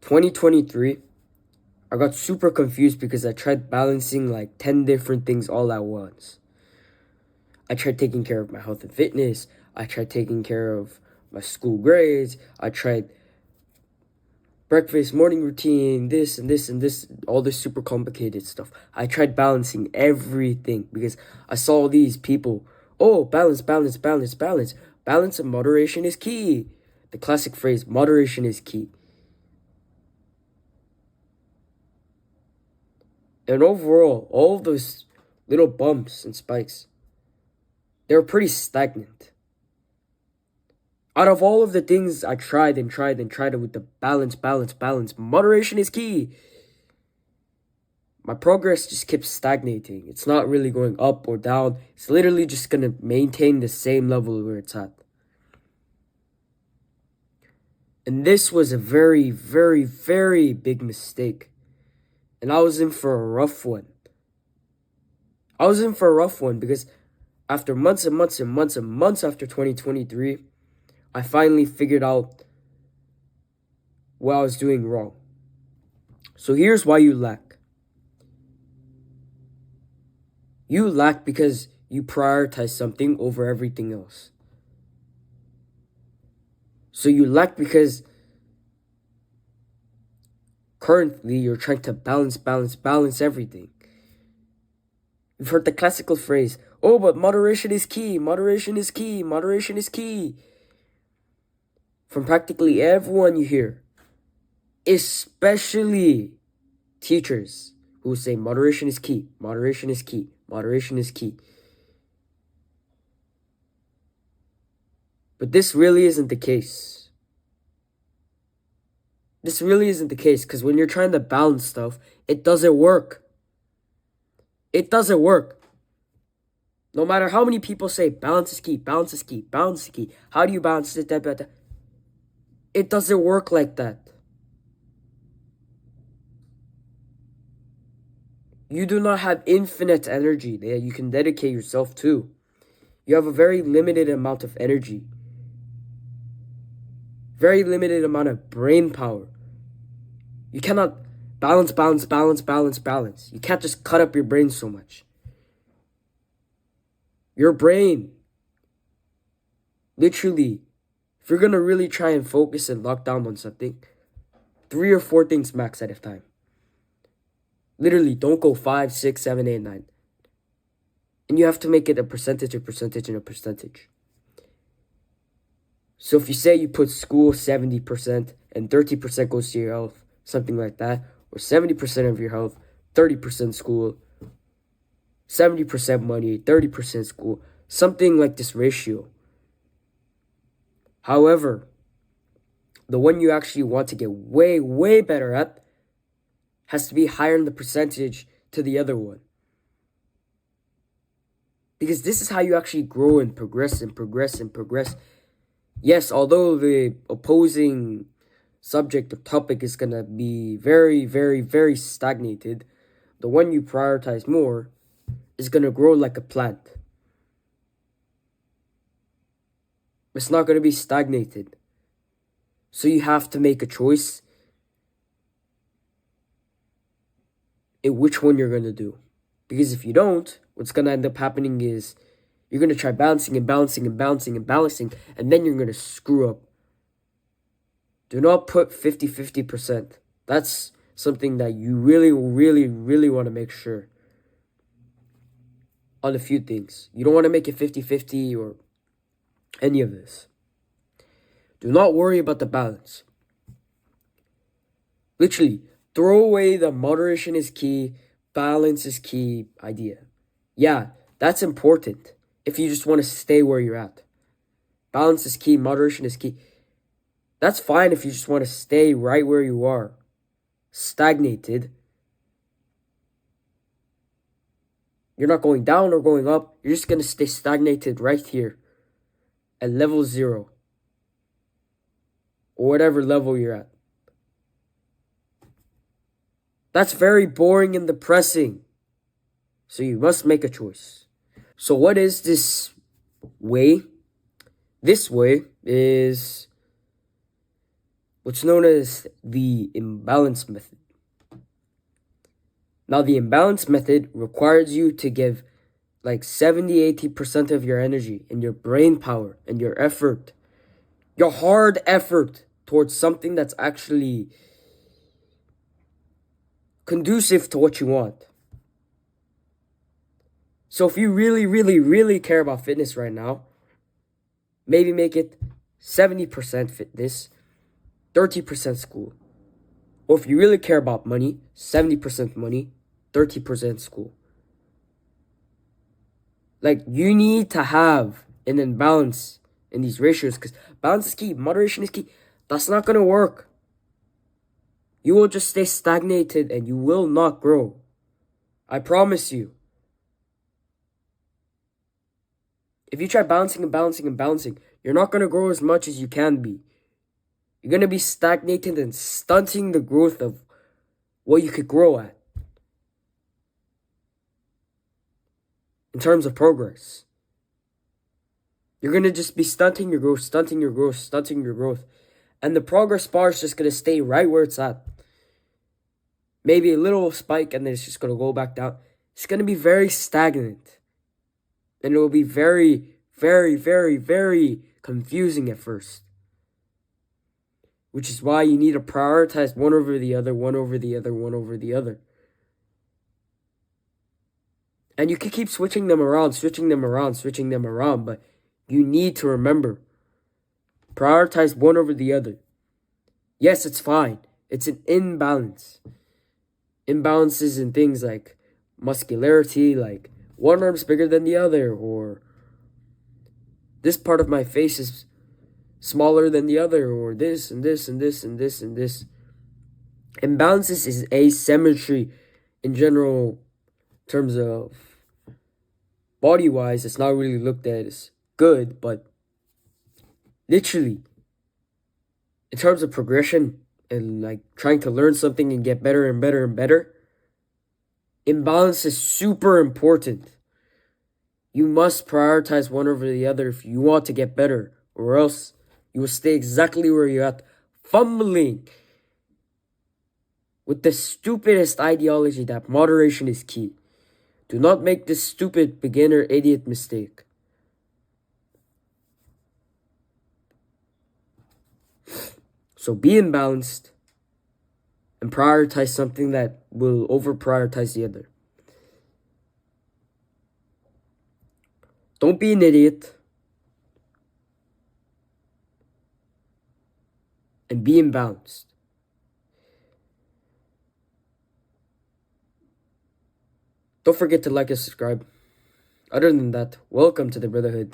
2023, I got super confused because I tried balancing like 10 different things all at once. I tried taking care of my health and fitness. I tried taking care of my school grades. I tried breakfast, morning routine, this and this and this, all this super complicated stuff. I tried balancing everything because I saw these people. Oh, balance, balance, balance, balance. Balance and moderation is key. The classic phrase, moderation is key. And overall, all those little bumps and spikes, they're pretty stagnant. Out of all of the things I tried and tried and tried with the balance, balance, balance, moderation is key. My progress just keeps stagnating. It's not really going up or down. It's literally just going to maintain the same level where it's at. And this was a very, very, very big mistake. And I was in for a rough one. I was in for a rough one because after months and months and months and months after 2023, I finally figured out what I was doing wrong. So here's why you lack. You lack because you prioritize something over everything else. So you lack because currently you're trying to balance everything. You've heard the classical phrase, oh, but moderation is key, moderation is key, moderation is key. From practically everyone you hear, especially teachers who say moderation is key, moderation is key, moderation is key. But this really isn't the case. This really isn't the case because when you're trying to balance stuff, it doesn't work. It doesn't work. No matter how many people say balance is key, balance is key, balance is key. How do you balance it? It doesn't work like that. You do not have infinite energy that you can dedicate yourself to. You have a very limited amount of energy. Very limited amount of brain power. You cannot balance. You can't just cut up your brain so much. Your brain, literally, if you're going to really try and focus and lock down on something, 3 or 4 things max at a time. Literally, don't go 5, 6, 7, 8, 9. And you have to make it a percentage. So if you say you put school 70% and 30% goes to your health, something like that, or 70% of your health, 30% school, 70% money, 30% school, something like this ratio. However, the one you actually want to get way, way better at has to be higher in the percentage to the other one. Because this is how you actually grow and progress. Yes, although the opposing subject or topic is going to be very, very, very stagnated, the one you prioritize more is going to grow like a plant. It's not going to be stagnated. So you have to make a choice in which one you're going to do. Because if you don't, what's going to end up happening is you're going to try balancing, and then you're going to screw up. Do not put 50-50%. That's something that you really, really, really want to make sure on a few things. You don't want to make it 50-50 or any of this. Do not worry about the balance. Literally, throw away the moderation is key, balance is key idea. Yeah, that's important if you just want to stay where you're at. Balance is key, moderation is key. That's fine if you just want to stay right where you are, stagnated. You're not going down or going up. You're just going to stay stagnated right here at level 0 or whatever level you're at. That's very boring and depressing. So you must make a choice. So what is this way? This way is what's known as the imbalance method. Now, the imbalance method requires you to give like 70-80% of your energy and your brain power and your effort, your hard effort towards something that's actually conducive to what you want. So if you really, really, really care about fitness right now, maybe make it 70% fitness, 30% school. Or if you really care about money, 70% money, 30% school. Like, you need to have an imbalance in these ratios, because balance is key, moderation is key. That's not going to work. You will just stay stagnated and you will not grow. I promise you. If you try balancing and balancing and balancing, you're not going to grow as much as you can be. You're going to be stagnated and stunting the growth of what you could grow at in terms of progress. You're going to just be stunting your growth, stunting your growth, stunting your growth. And the progress bar is just going to stay right where it's at. Maybe a little spike and then it's just going to go back down. It's going to be very stagnant. And it will be very, very, very, very confusing at first. Which is why you need to prioritize one over the other, one over the other, one over the other. And you can keep switching them around, but you need to remember, prioritize one over the other. Yes, it's fine. It's an imbalance. Imbalances in things like muscularity, like one arm's bigger than the other, or this part of my face is smaller than the other, or this and this and this and this and this. Imbalances is asymmetry in general terms of body-wise. It's not really looked at as good, but literally, in terms of progression and like trying to learn something and get better and better and better, imbalance is super important. You must prioritize one over the other if you want to get better, or else you will stay exactly where you're at, fumbling with the stupidest ideology that moderation is key. Do not make this stupid beginner idiot mistake. So be imbalanced and prioritize something that will over prioritize the other. Don't be an idiot. And be imbalanced. Don't forget to like and subscribe. Other than that, welcome to the Brotherhood.